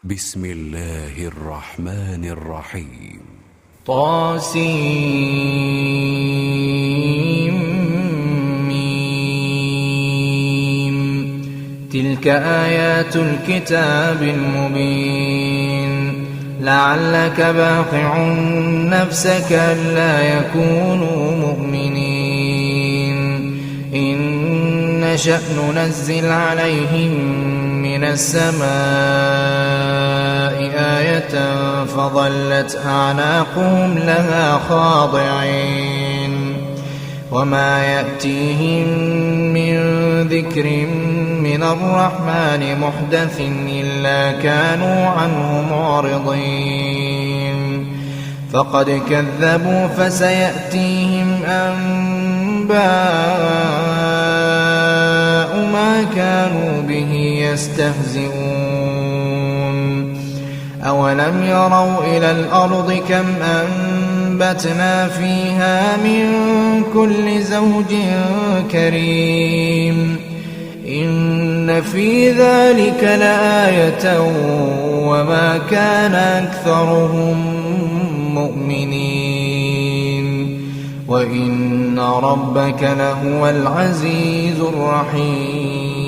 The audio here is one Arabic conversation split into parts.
بسم الله الرحمن الرحيم. طاسيم. تلك آيات الكتاب المبين. لعلك باخع نفسك ألا يكونوا مؤمنين. إن نشأ ننزل عليهم من السماء آية فظلت أعناقهم لها خاضعين. وما يأتيهم من ذكر من الرحمن محدث إلا كانوا عنه معرضين. فقد كذبوا فسيأتيهم أنباء ما كانوا به يستهزئون. أولم يروا إلى الأرض كم أنبتنا فيها من كل زوج كريم. إن في ذلك لآية وما كان أكثرهم مؤمنين. وإن ربك لهو العزيز الرحيم.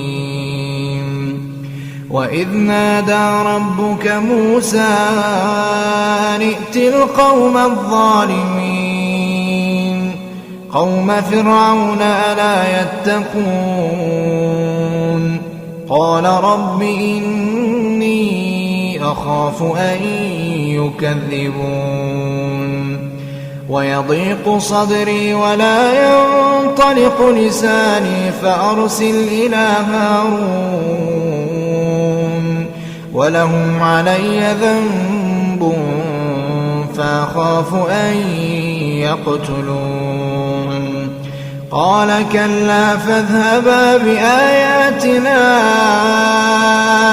وإذ نادى ربك موسى أن ائت القوم الظالمين قوم فرعون ألا يتقون. قال رب إني أخاف أن يكذبون. ويضيق صدري ولا ينطلق لساني فأرسل إلى هارون ولهم علي ذنب فأخاف أن يقتلون. قال كلا فاذهبا بآياتنا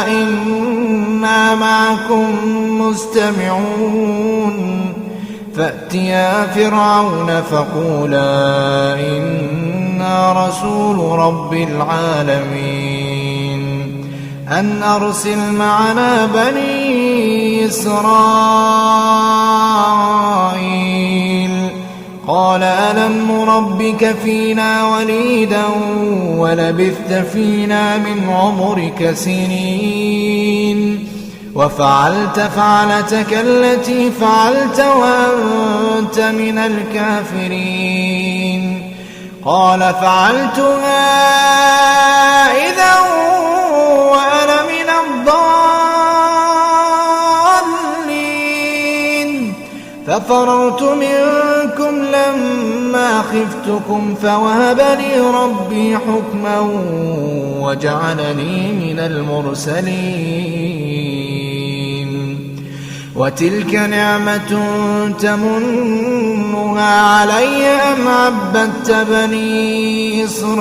إنا معكم مستمعون. فأتيا فرعون فقولا إنا رسول رب العالمين أن أرسل معنا بني إسرائيل. قال ألم نربك فينا وليدا ولبثت فينا من عمرك سنين وفعلت فعلتك التي فعلت وأنت من الكافرين. قال فعلتها إذا وأنا من الضالين. ففررت منكم لما خفتكم فوهب لي ربي حكما وجعلني من المرسلين. وتلك نعمة تمنها علي أن عبدت بني إسرائيل.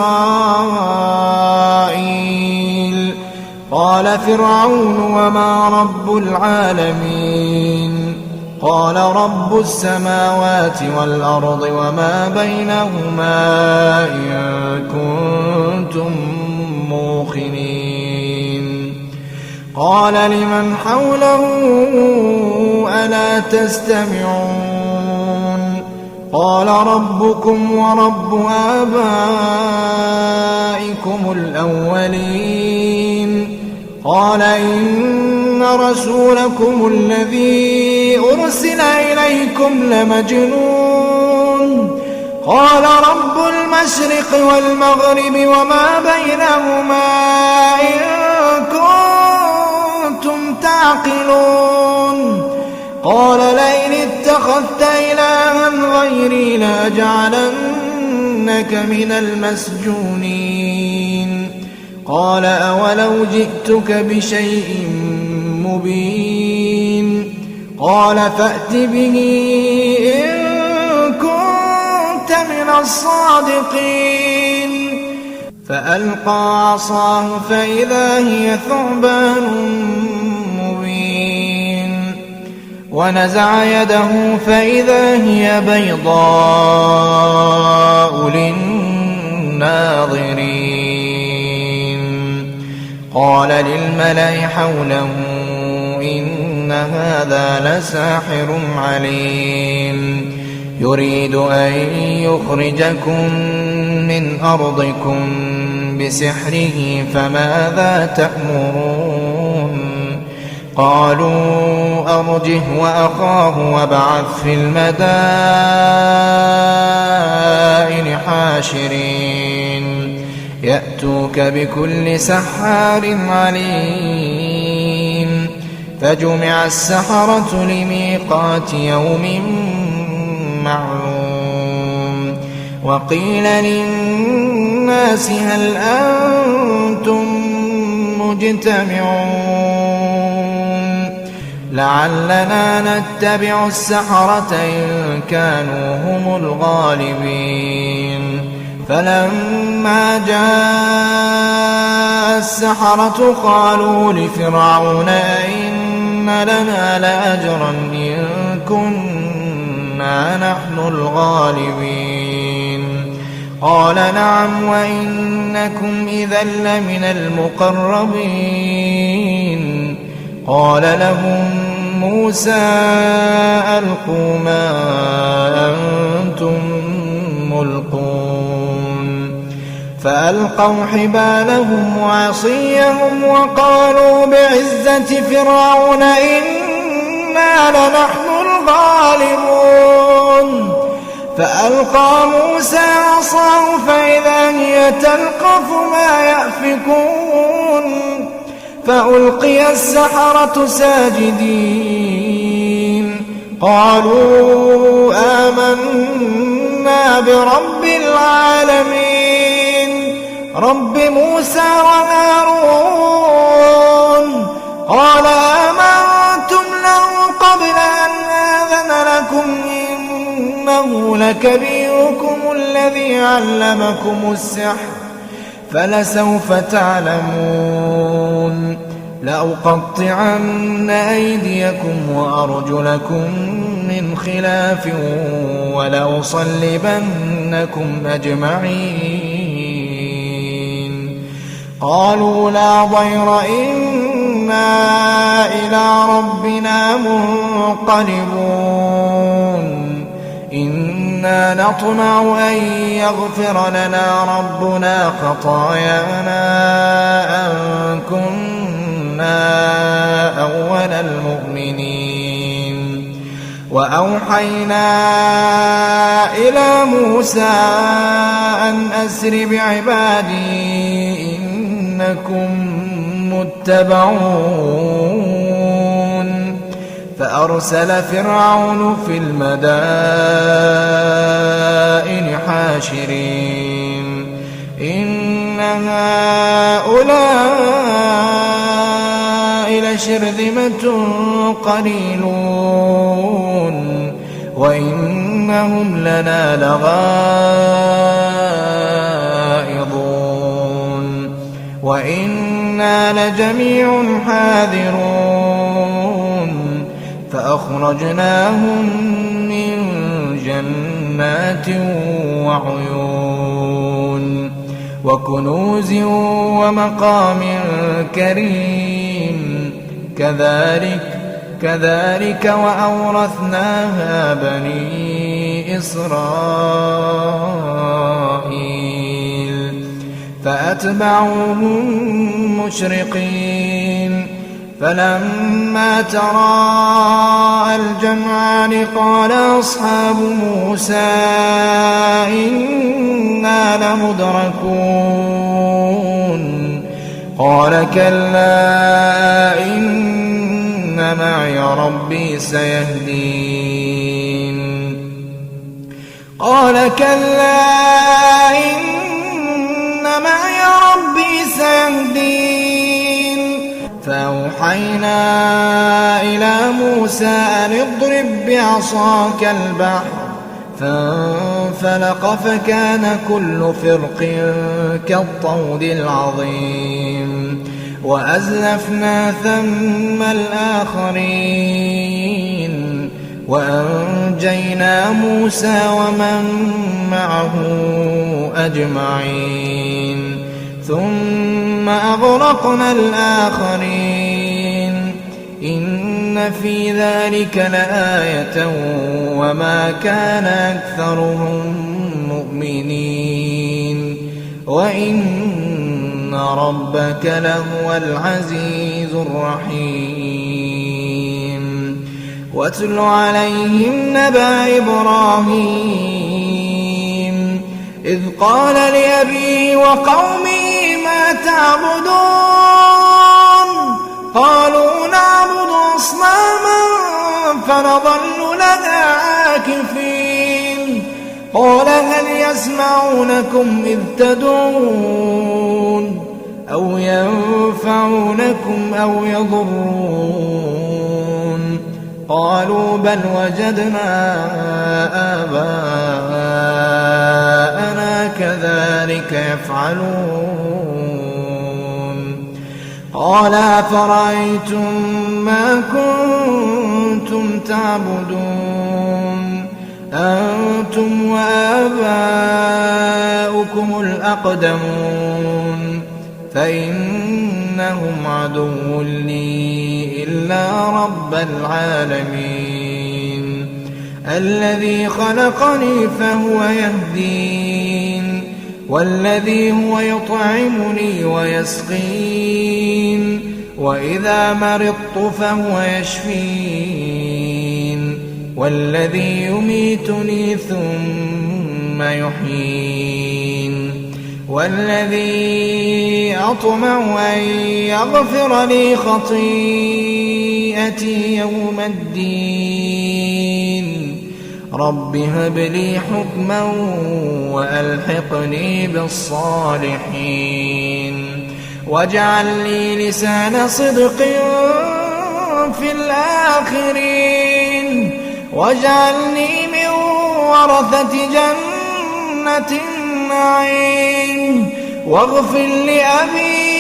قال فرعون وما رب العالمين. قال رب السماوات والأرض وما بينهما إن كنتم موقنين. قال لمن حوله ألا تستمعون. قال ربكم ورب آبائكم الأولين. قال إن رسولكم الذي أرسل إليكم لمجنون. قال رب المشرق والمغرب وما بينهما إن كنتم تعقلون. قال لئن اتخذت إلها غيري لأجعلنك من المسجونين. قال أولو جئتك بشيء مبين. قال فأت به إن كنت من الصادقين. فألقى عصاه فإذا هي ثعبان مبين. ونزع يده فإذا هي بيضاء للناظرين. قال للملأ حوله إن هذا لساحر عليم يريد أن يخرجكم من أرضكم بسحره فماذا تأمرون قالوا أرجه وأخاه وابعث في المدائن حاشرين يأتوك بكل سحار عليم فجمع السحرة لميقات يوم معلوم وقيل للناس هل أنتم مجتمعون لعلنا نتبع السحرة إن كانوا هم الغالبين فلما جاء السحرة قالوا لفرعون إن لنا لأجرا إن كنا نحن الغالبين قال نعم وإنكم إذا لمن المقربين قال لهم موسى ألقوا ما أنتم ملقون فألقوا حبالهم وعصيهم وقالوا بعزة فرعون إنا لنحن الغالبون فألقى موسى عصاه فإذا هي تلقف ما يأفكون فألقي السحرة ساجدين قالوا آمنا برب العالمين رب موسى وهارون قال آمنتم له قبل أن آذن لكم إنه لكبيركم الذي علمكم السحر فلسوف تعلمون لأقطعن أيديكم وأرجلكم من خلاف ولأصلبنكم أجمعين قالوا لا ضير إنا إلى ربنا منقلبون إنا نطمع أن يغفر لنا ربنا خطايانا أن كنا أول المؤمنين وأوحينا إلى موسى أن أسر بعبادي إنكم متبعون فأرسل فرعون في المدائن حاشرين إن هؤلاء لشرذمة قليلون وإنهم لنا لغائظون وإنا لجميع حاذرون فأخرجناهم من جنات وعيون وكنوز ومقام كريم كذلك وأورثناها بني إسرائيل فأتبعوهم مشرقين فلما تراءى الجمعان قال أصحاب موسى إنا لمدركون قال كلا إن معي ربي سيهدين قال كلا إن معي ربي سيهدين فأوحينا إلى موسى أن اضرب بعصاك البحر فانفلق فكان كل فرق كالطود العظيم وأزلفنا ثم الآخرين وأنجينا موسى ومن معه أجمعين ثم أغرقنا الآخرين إن إن في ذلك لآية وما كان أكثرهم مؤمنين وإن ربك لهو العزيز الرحيم واتل عليهم نبأ إبراهيم إذ قال لأبيه وقومه ما تعبدون قالوا نعبد أصناما فنظل لها عاكفين قال هل يسمعونكم إذ تدعون أو ينفعونكم أو يضرون قالوا بل وجدنا آباءنا كذلك يفعلون قال أفرأيتم ما كنتم تعبدون أنتم وآباؤكم الأقدمون فإنهم عدو لي إلا رب العالمين الذي خلقني فهو يهدين والذي هو يطعمني ويسقين وإذا مرضت فهو يشفين والذي يميتني ثم يحيين والذي أطمع أن يغفر لي خطيئتي يوم الدين رب هب لي حكما وألحقني بالصالحين واجعل لي لسان صدق في الآخرين واجعلني من ورثة جنة النعيم واغفر لأبي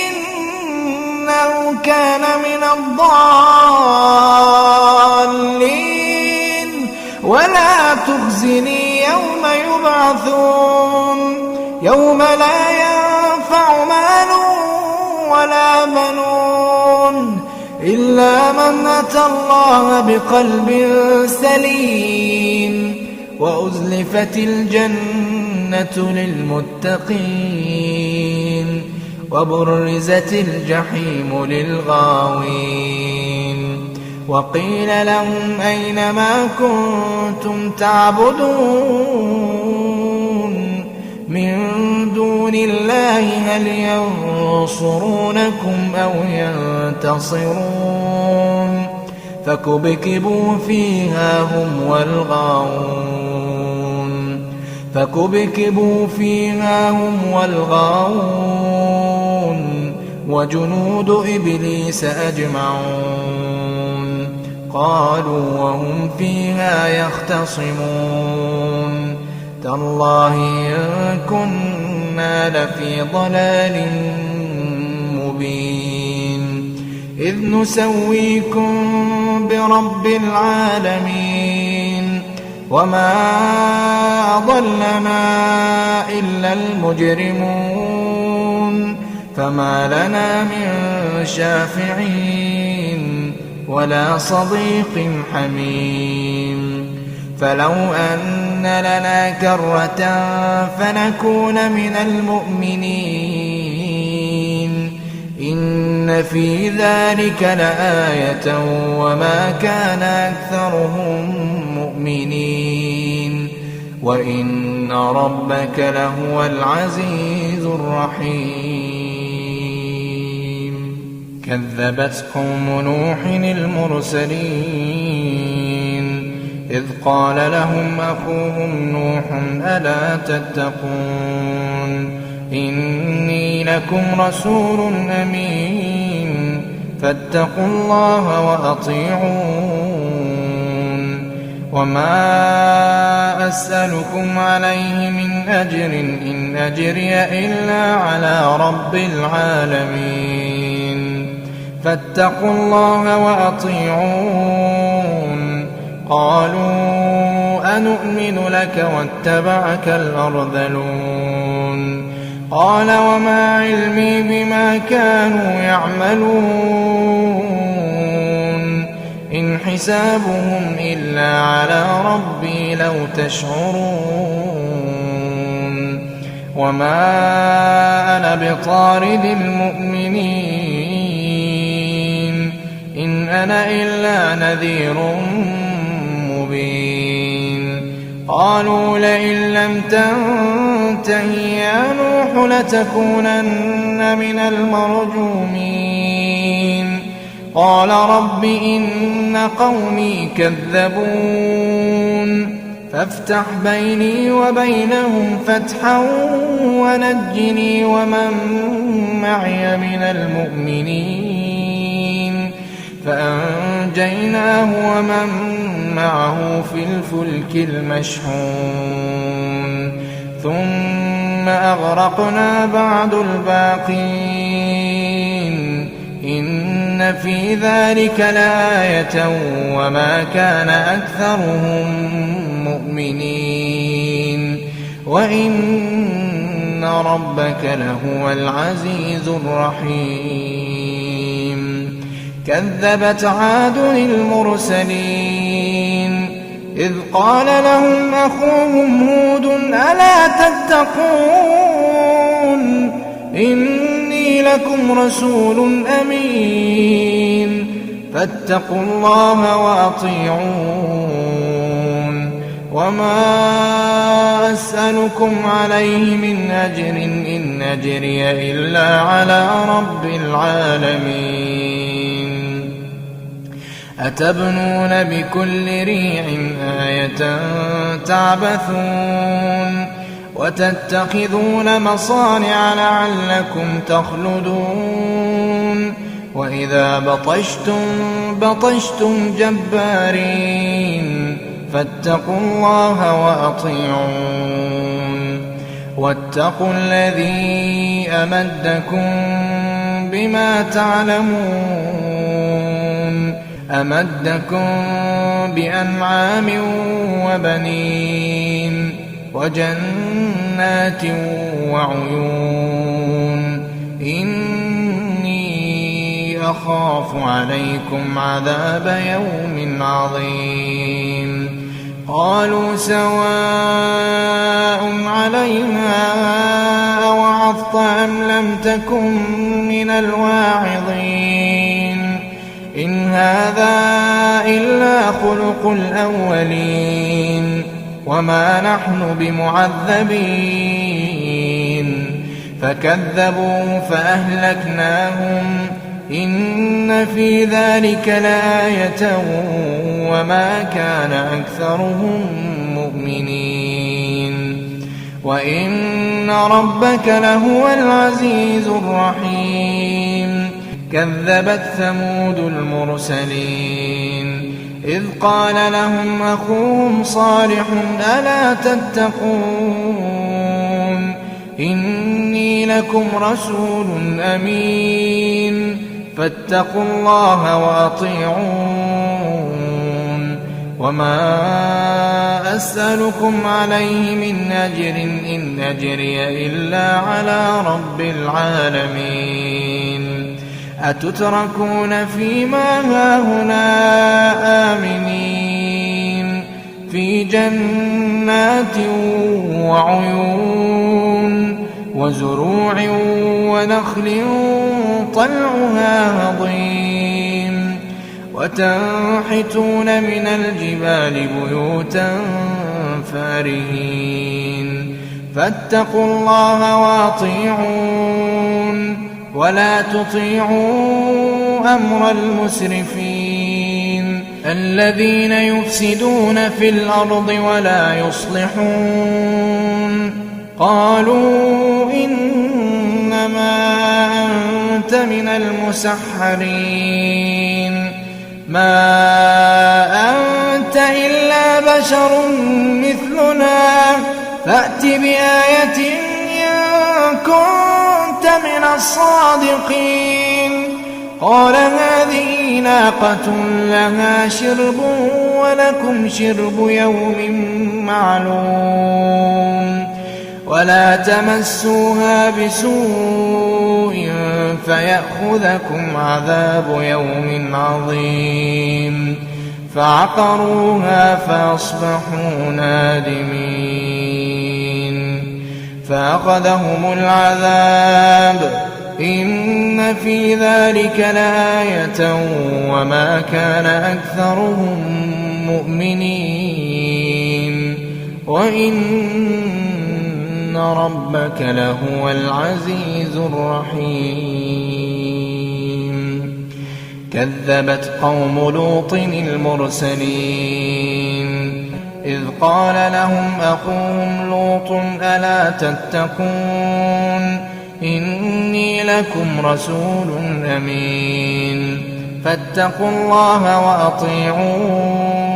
إنه كان من الضالين ولا تخزني يوم يبعثون يوم لا ينفع مال ولا بنون إلا من أتى الله بقلب سليم وأزلفت الجنة للمتقين وبرزت الجحيم للغاوين وقيل لهم أين ما كنتم تعبدون من دون الله هل ينصرونكم أو ينتصرون فكبكبوا فيها هم والغاوون وجنود إبليس أجمعون قالوا وهم فيها يختصمون تالله إن كنا لفي ضلال مبين إذ نسويكم برب العالمين وما أضلنا إلا المجرمون فما لنا من شافعين ولا صديق حميم فلو أن لنا كرة فنكون من المؤمنين إن في ذلك لآية وما كان أكثرهم مؤمنين وإن ربك لهو العزيز الرحيم كذبت قوم نوح المرسلين إذ قال لهم أخوهم نوح ألا تتقون إني لكم رسول أمين فاتقوا الله وأطيعون وما أسألكم عليه من أجر إن أجري إلا على رب العالمين فاتقوا الله وأطيعون قالوا أنؤمن لك واتبعك الأرذلون قال وما علمي بما كانوا يعملون إن حسابهم إلا على ربي لو تشعرون وما أنا بطارد المؤمنين إن أنا إلا نذير مبين قالوا لئن لم تنته يا نوح لتكونن من المرجومين قال رب إن قومي كذبون فافتح بيني وبينهم فتحا ونجني ومن معي من المؤمنين فأنجيناه ومن معه في الفلك المشحون ثم أغرقنا بعد الباقين إن في ذلك لآية وما كان أكثرهم مؤمنين وإن ربك لهو العزيز الرحيم كذبت عاد المرسلين إذ قال لهم أخوهم هود ألا تتقون إني لكم رسول أمين فاتقوا الله وأطيعون وما أسألكم عليه من أجر إن أجري إلا على رب العالمين أتبنون بكل ريع آية تعبثون وتتخذون مصانع لعلكم تخلدون وإذا بطشتم جبارين فاتقوا الله وأطيعون واتقوا الذي أمدكم بما تعلمون أمدكم بأنعام وبنين وجنات وعيون إني أخاف عليكم عذاب يوم عظيم قالوا سواء علينا أوعظت أم لم تكن من الواعظين إن هذا إلا خلق الأولين وما نحن بمعذبين فكذبوا فأهلكناهم إن في ذلك لآية وما كان أكثرهم مؤمنين وإن ربك لهو العزيز الرحيم كذبت ثمود المرسلين إذ قال لهم أخوهم صالح ألا تتقون إني لكم رسول أمين فاتقوا الله وأطيعون وما أسألكم عليه من أجر إن أجري إلا على رب العالمين أتتركون فيما هاهنا آمنين في جنات وعيون وزروع ونخل طلعها هضيم وتنحتون من الجبال بيوتا فارهين فاتقوا الله وأطيعون ولا تطيعوا أمر المسرفين الذين يفسدون في الأرض ولا يصلحون قالوا إنما أنت من المسحرين ما أنت إلا بشر مثلنا فأت بآية إن كنت من الصادقين قال هذه ناقة لها شرب ولكم شرب يوم معلوم ولا تمسوها بسوء فيأخذكم عذاب يوم عظيم فعقروها فأصبحوا نادمين فأخذهم العذاب إن في ذلك لآية وما كان أكثرهم مؤمنين وإن ربك لهو العزيز الرحيم كذبت قوم لوط المرسلين إذ قال لهم أخوهم لوط ألا تتقون إني لكم رسول أمين فاتقوا الله وأطيعون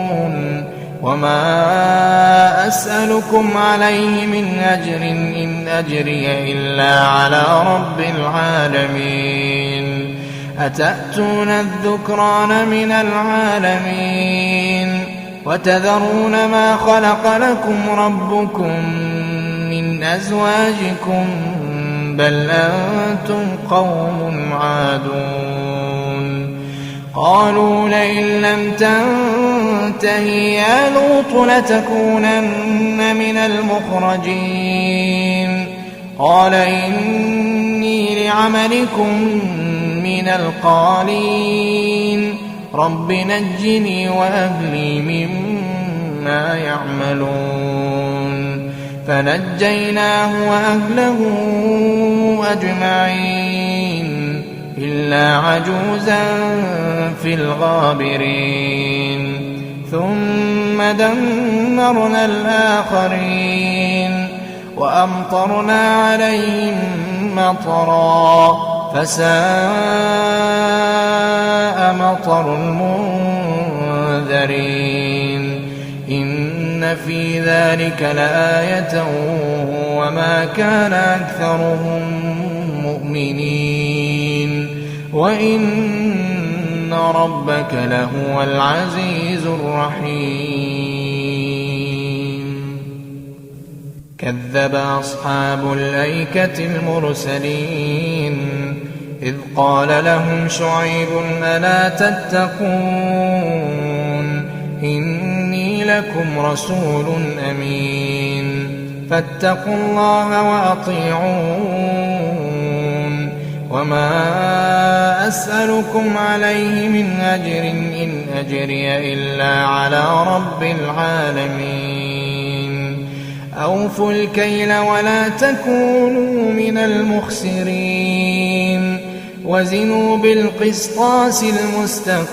وما أسألكم عليه من أجر إن أجري إلا على رب العالمين أتأتون الذكران من العالمين وتذرون ما خلق لكم ربكم من أزواجكم بل أنتم قوم عادون قالوا لئن لم تنته يا لوط لتكونن من المخرجين قال إني لعملكم من القالين رب نجني وأهلي مما يعملون فنجيناه وأهله أجمعين إلا عجوزا في الغابرين ثم دمرنا الآخرين وأمطرنا عليهم مطرا فساء مطر المنذرين إن في ذلك لآية وما كان أكثرهم مؤمنين وإن ربك لهو العزيز الرحيم كذب أصحاب الأيكة المرسلين إذ قال لهم شعيب ألا تتقون إني لكم رسول أمين فاتقوا الله وأطيعون وما أسألكم عليه من أجر إن أجري إلا على رب العالمين أوفوا الكيل ولا تكونوا من المخسرين وزنوا بالقسطاس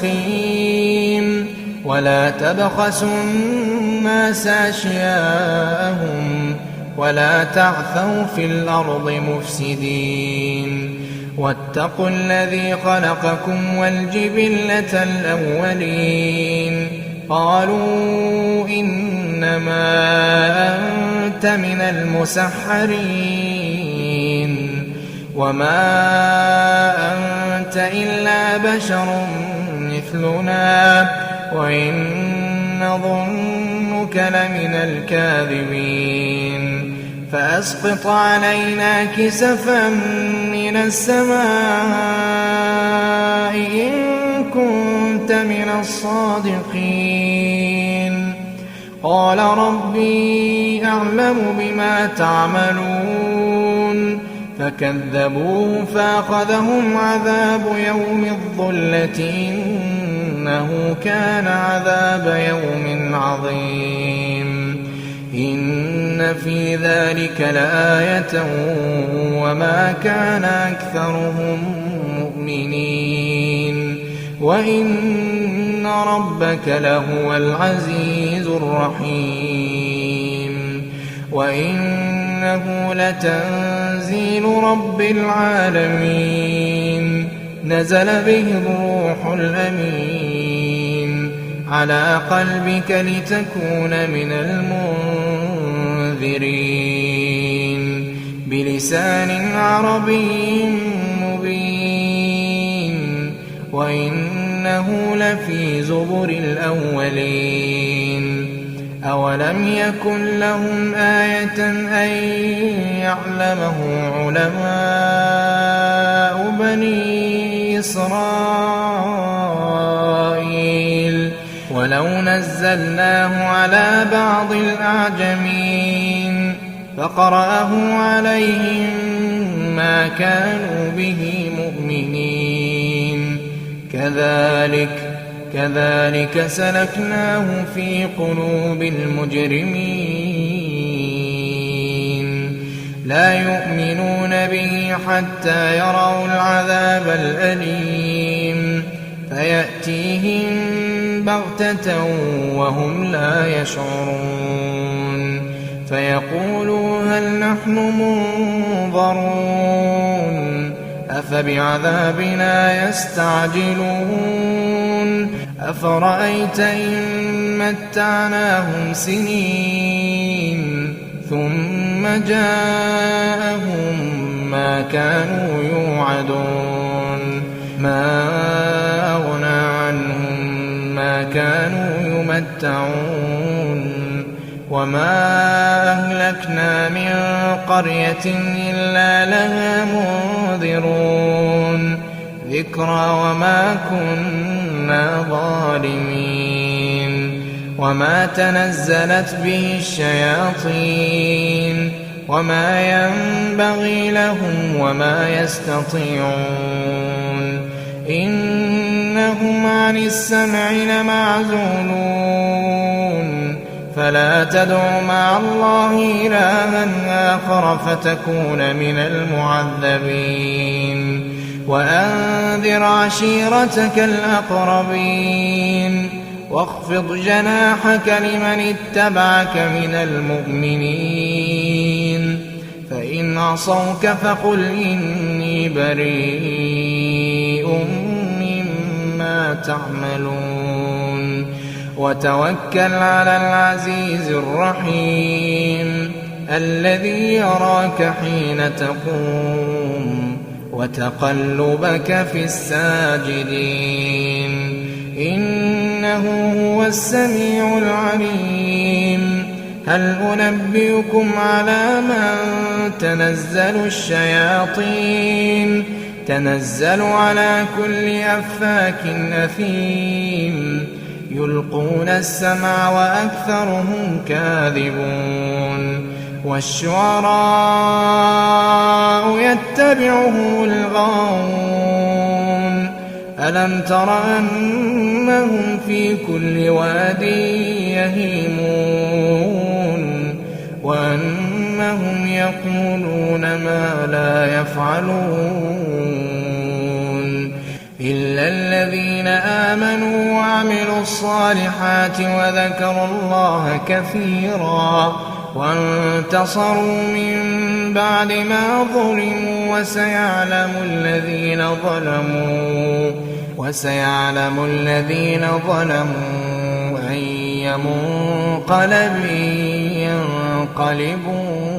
المستقيم ولا تبخسوا الناس أشياءهم ولا تعثوا في الأرض مفسدين واتقوا الذي خلقكم والجبلة الأولين قالوا إنما أنت من المسحرين وما أنت إلا بشر مثلنا وإن نظنك لمن الكاذبين فأسقط علينا كسفا من السماء إن كنت من الصادقين قال ربي أعلم بما تعملون فكذبوه فأخذهم عذاب يوم الظلة إنه كان عذاب يوم عظيم إن في ذلك لآية وما كان أكثرهم مؤمنين وإن ربك لهو العزيز الرحيم وإنه لتنزيل رب العالمين نزل به الروح الأمين على قلبك لتكون من المنذرين بلسان عربي مبين وإنه لفي زبر الأولين أولم يكن لهم آية أن يعلمه علماء بني إسرائيل ولو نزلناه على بعض الأعجمين فقرأه عليهم ما كانوا به مؤمنين كذلك سلكناه في قلوب المجرمين لا يؤمنون به حتى يروا العذاب الأليم فيأتيهم بغتة وهم لا يشعرون فيقولوا هل نحن منظرون أفبعذابنا يستعجلون أفرأيت إن متعناهم سنين ثم جاءهم ما كانوا يوعدون ما أغنى عنهم ما كانوا يمتعون وما أهلكنا من قرية إلا لها منذرون ذكرى وما كنا ظالمين وما تنزلت به الشياطين وما ينبغي لهم وما يستطيعون إنهم عن السمع لمعزولون فلا تدع مع الله إلها آخر فتكون من المعذبين وأنذر عشيرتك الأقربين واخفض جناحك لمن اتبعك من المؤمنين فإن عصوك فقل إني بريء مما تعملون وتوكل على العزيز الرحيم الذي يراك حين تقوم وتقلبك في الساجدين إنه هو السميع العليم هل أنبئكم على من تنزل الشياطين تنزل على كل أفاك أثيم يلقون السمع وأكثرهم كاذبون والشعراء يتبعهم الغاوون ألم تر أنهم في كل واد يهيمون وأنهم يقولون ما لا يفعلون إلا الذين آمنوا وعملوا الصالحات وذكروا الله كثيرا وانتصروا من بعد ما ظلموا وسيعلم الذين ظلموا أي منقلب ينقلبون